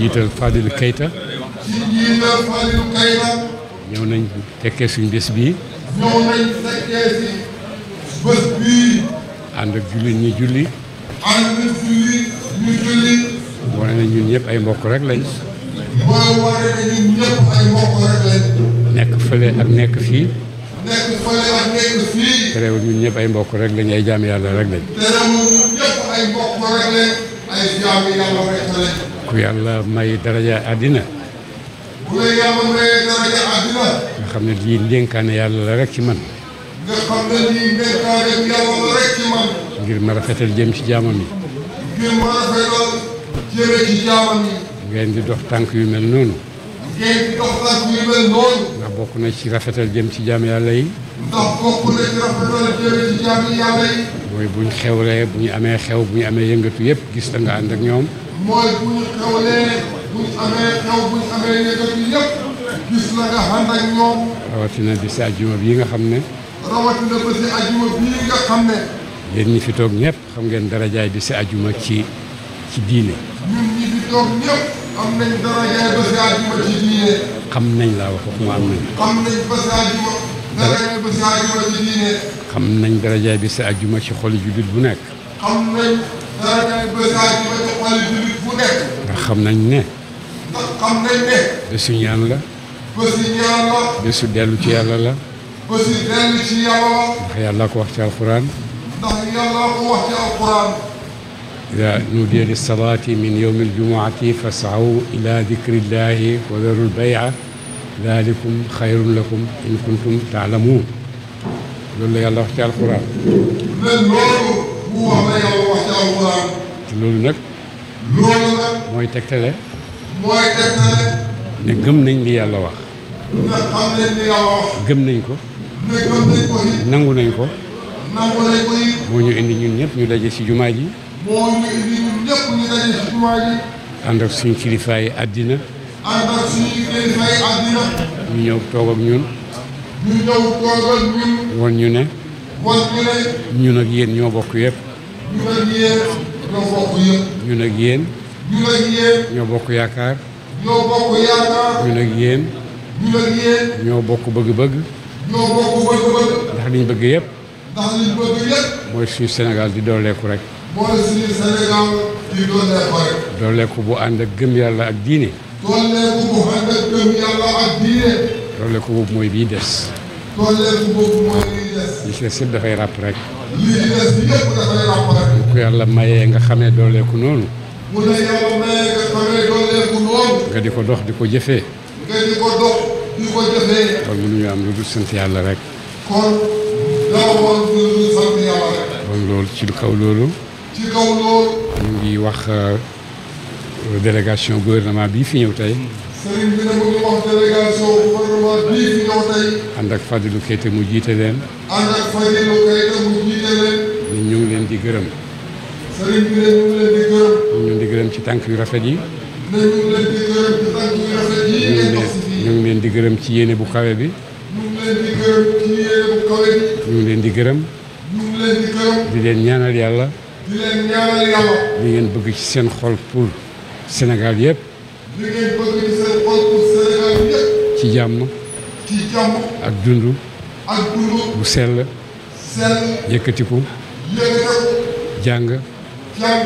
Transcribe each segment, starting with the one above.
njiital Fadilou Keita. ci njiital Fadilou Keita. ñëw nañ fekkee suñ bés bii. ñëw nañ fekkee si bés bii. ànd ak jullit ñi julli. ànd ak jullit ñu julli. wane na ñun ñëpp ay mbokk rek lañ. mooy wane na ñun ñëpp ay mbokk rek lañ. nekk fële ak nekk fii. nekk fële ak nekk fii. terewul ñun ñëpp ay mbokk rek lañ ay jaam yàlla rek lañ. terewul ñun ñëpp ay mbokk rek lañ ay jaam yàlla rek lañ. ku yàlla may daraja àddina. ku la yàlla may daraja àddina. nga xam ne lii ndénkaane yàlla la rek ci man. nga xam ne lii ndénkaane yàlla la rek ci man. ngir ma rafetal jëm ci jaamam yi. ngir ma rafetal jëme ci jaamam yi. ngeen di dox tànk yu mel noonu. ngeen di dox tànk yu mel noonu. ndax bokk na ci rafetal jëm ci jaam yàlla yi. ndax bokk na ci rafetal jëme ci jaam yàlla yi. mooy buñ xewlee bu ñu amee xew bu ñu amee yëngatu yëpp gis la nga ànd ak ñoom. mooy bu ñu xewlee bu ñu amee xew bu ñu amee yëngatu yëpp gis la nga ànd ak ñoom. rawatina bisi àjjuma bii nga xam ne. rawatina bisi àjjuma bii nga xam ne. yéen ñi fi toog ñëpp xam ngeen darajaay bisi àjjuma ci diine. ñun ñi fi toog ñëpp am nañ darajaay bisi àjjuma ci diine. xam nañ laa wax waxuma am nañ. xam nañ bisi àjjuma. darajaay bisi àjjuma ci diine. xam nañ darajaay bisi àjjuma ci xoli jullit bu nekk. xam nañ darajaay bisi àjjuma ci xoli jullit bu nekk. ndax xam nañ ne. ndax xam nañ ne. bésu ñaan la. bésu ñaan la. bésu dellu ci yàlla la. bésu dellu ci yàlla la. ndax yàlla ko wax ci alquran. ndax yàlla ko wax ci alquran. إذا نودي للصلاة من يوم الجمعة فاسعوا إلى ذكر الله وذروا البيع ذلكم خير لكم إن كنتم تعلمون. loolu yàlla wax ci alquran. mais loolu bu wax la yàlla wax ci alquran. te loolu nag. loolu nag. mooy tegtale. mooy tegtale. ne gëm nañ li yàlla wax. nga xam ne li yàlla wax. gëm nañ ko. ne gëm nañ ko it. nangu nañ ko. nangu nañ ko it. moo ñu indi ñun ñëpp ñu daje ci jumaa ji. moo ñu indi ñun ñëpp ñu daje ci jumaa ji. ànd ak suñu kilifaay àddina. ànd ak suñu kilifaay àddina. ñu ñëw toog ak ñun. ñu ñëw toog ak ñun. won ñu ne. won ñu ne. ñun ak yéen ñoo bokk yëpp. ñun ak yéen ñoo bokk yëpp. ñun ak yéen. ñun ak yéen. ñoo bokk yaakaar. ñoo bokk yaakaar. ñun ak yéen. ñun ak yéen. ñoo bokk bëgg-bëgg. ñoo bokk bëgg-bëgg. ndax liñ bëgg yëpp. ndax liñ bëgg yëpp. mooy suñu Sénégal di dooleeku rek. mooy suñu Sénégal di dooleeku rek. dooleeku bu ànd ak gëm yàlla ak diine. dooleeku bu ànd ak gëm yàlla ak diine. dooleeku boobu mooy bii des. dooleeku boobu mooy bii des. li ci des yëpp dafay ràpp rek. lii ci des bi yëpp dafay ràpp rek. ku yàlla mayee nga xamee dooleeku noonu. mu ne yàlla mayee nga xamee dooleeku noonu. nga di ko dox di ko jëfee. nga di ko dox di ko jëfee. kon mënuñu am lu dul sant yàlla rek. kon daaw woon lu dul sant yàlla rek. kon loolu ci kaw loolu. ci kaw loolu. ñu ngi wax délégation gouvernement bii fi ñëw tey. sëriñ bi ne mu ngi wax délégation gouvernement bii fi ñëw tey. ànd ak Fadilou Keita mu jiite leen. ànd ak Fadilou Keita mu jiite leen. ñu ngi leen di gërëm. sëriñ bi ne ñu ngi leen di gërëm. ñu ngi di gërëm ci tànk yu rafet yi. ne ñu ngi leen di gërëm ci tànk yu rafet yi ngeen dox si fii. ñu ngi leen di gërëm ci yéene bu kawe bi. ñu ngi leen di gërëm ci yéene bu kawe bi. ñu ngi leen di gërëm. ñu ngi leen di gërëm. di leen ñaanal yàlla. di leen ñaanal yàlla. li ngeen bëgg ci seen xol pour Sénégal yëpp. li ngeen bëgg ci seen xol pour Sénégal yëpp. ci jàmm. ci jàmm. ak dund. ak dund. bu sell. sell. yëkkatiku. yëkkatiku. jàng. jàng.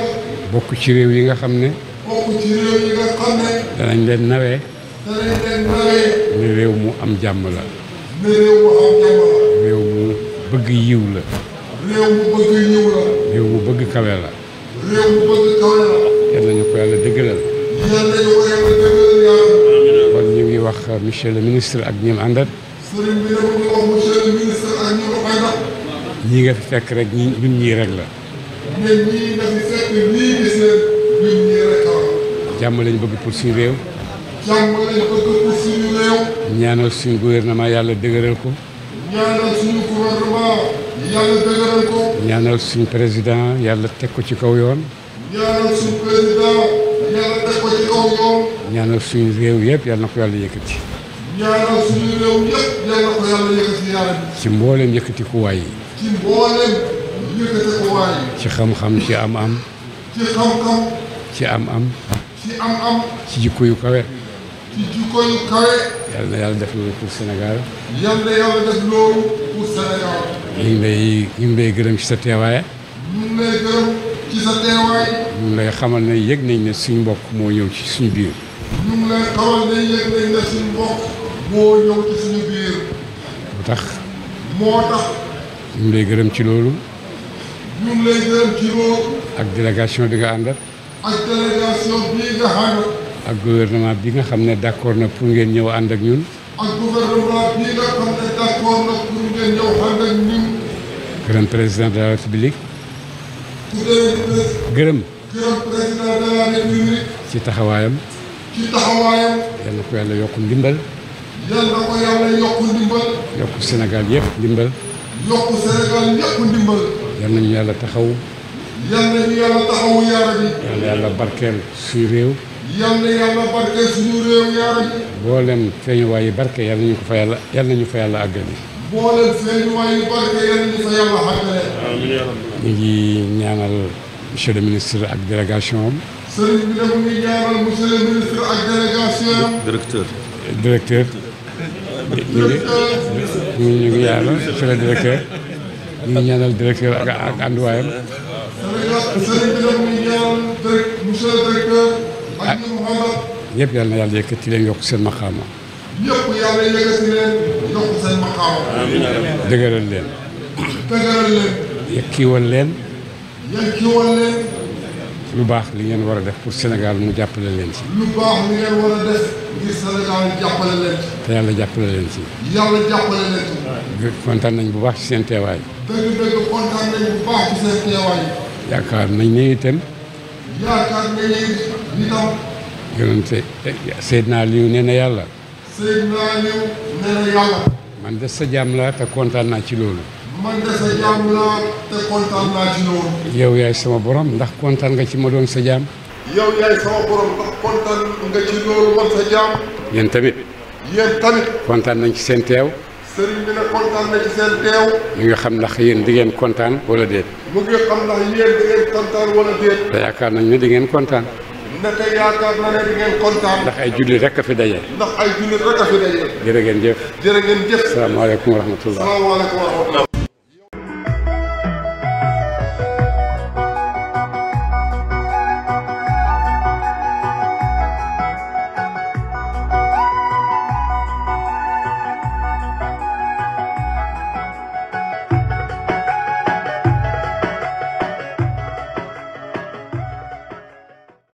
bokk ci réew yi nga xam ne. bokk ci réew yi nga xam ne. danañ leen nawee. danañ leen nawee. ne réew mu am jàmm la. ne réew mu am jàmm la. réew mu bëgg yiw la. réew mu bëgg yiw la. réew mu bëgg kawe la. réew mu bëgg kawe la. yal nañu ko yàlla dëggalal. yal nañu ko yàlla dëggalal yàlla. kon ñu ngi wax monsieur le ministre ak ñi mu àndat. sëriñ bi ne mu ngi wax monsieur le ministre ak ñi mu àndat. ñii nga fi fekk rek ñun ñii rek la. ne ñii nga fi fekk lii gis leen ñun ñii rek la. jàmm lañ bëgg pour suñu réew. jàmm lañ bëgg pour suñu réew. ñaanal suñu gouvernement yàlla dëgëral ko. ñaanal suñu gouvernement yàlla dëgëral ko. ñaanal suñu président yàlla teg ko ci kaw yoon. ñaanal suñu président yàlla teg ko ci kaw yoon. ñaanal suñu réew yëpp yàlla na ko yàlla yëkkati. ñaanal suñu réew yëpp yàlla ko yàlla yëkkati yàlla bi. ci mboolem yëkkati kuwaay yi. ci mboolem yëkkati kuwaay yi. ci xam-xam ci am-am. ci xam-xam. ci am-am. ci ci am-am. ci jikko yu kawe. ci jikko yu kawe. yal na yàlla def loolu pour Sénégal. yal na yàlla def loolu pour Sénégal. ñu ngi lay gërëm ci sa teewaay. ñu ngi lay gërëm ci sa teewaay. ñu ngi lay xamal ne yëg nañ ne suñu mbokk moo ñëw ci suñu biir. ñu ngi lay xamal ne yëg nañ ne suñu mbokk moo ñëw ci suñu biir. moo tax. ñu ngi lay gërëm ci loolu. ñu ngi lay gërëm ci loolu. ak délégation bi nga àndat. ak délégation bii nga àndat. ak gouvernement bi nga xam ne d'accord na pour ngeen ñëw ànd ak ñun. ak gouvernement bii nga xam ne d'accord na pour ngeen ñëw ànd ak ñun. gërëm président de la république. gërëm président de la république. ci taxawaayam. yal na ko yàlla yokk ndimbal. yokk Sénégal yëpp ndimbal. yal nañu yàlla taxaw. yal nañu yàlla taxawu yaara bi. yal na yàlla barkeel suñu réew. yal na yàlla barkeel suñu réew yaara bi. boolem feeñuwaayu barke yal nañu ko fa yàlla àggali. boolem feeñuwaayu barke yal nañu fa yàlla àggale. ñu ngi ñaanal monsieur le ministre ak délégation am. sëriñ bi dafa ngi ñaanal monsieur le ministre ak délégation am. directeur. ñu ngi ñaanal monsieur le directeur. ñu ngi ñaanal directeur ak ànduwaayam. sëriñ bi dafa ngi ñaanal monsieur le directeur. ak ñi Mouhamad. ñëpp yal na yàlla yëkkati leen yokk seen maqaama. ñëpp yàlla yëkkati leen yokk seen maqaama. dëgëral leen. yekkiwal leen. lu baax li ngeen war a def pour Sénégal mu jàppale leen ci. lu baax li ngeen war a def ngir Sénégal jàppale leen ci. te yàlla jàppale leen ci. kontaan nañ bu baax ci seen teewaay. dëgg kontaan nañ bu baax ci seen teewaay. yaakaar nañ ne itam. yonente Seydina Aliou nee na yàlla. man de sa jaam laa te kontaan naa ci loolu. yow yaay sama borom ndax kontaan nga ci ma doon sa jaam. yow yaay sama borom ndax kontaan nga ci loolu man sa jaam. yéen tamit. kontaan nañ ci seen teew. sëriñ bi ne kontaan na ci seen teew. ñu ngi xam ndax yéen di ngeen kontaan wala déet. mu ngi xam ndax yéen di ngeen kontaan wala déet. te yaakaar nañ ne di ngeen kontaan. naka yaakaar na ne di ngeen kontaan. ndax ay jullit rek a fi daje. jërë ngeen jëf. salaamaaleykum wa rahmatullah.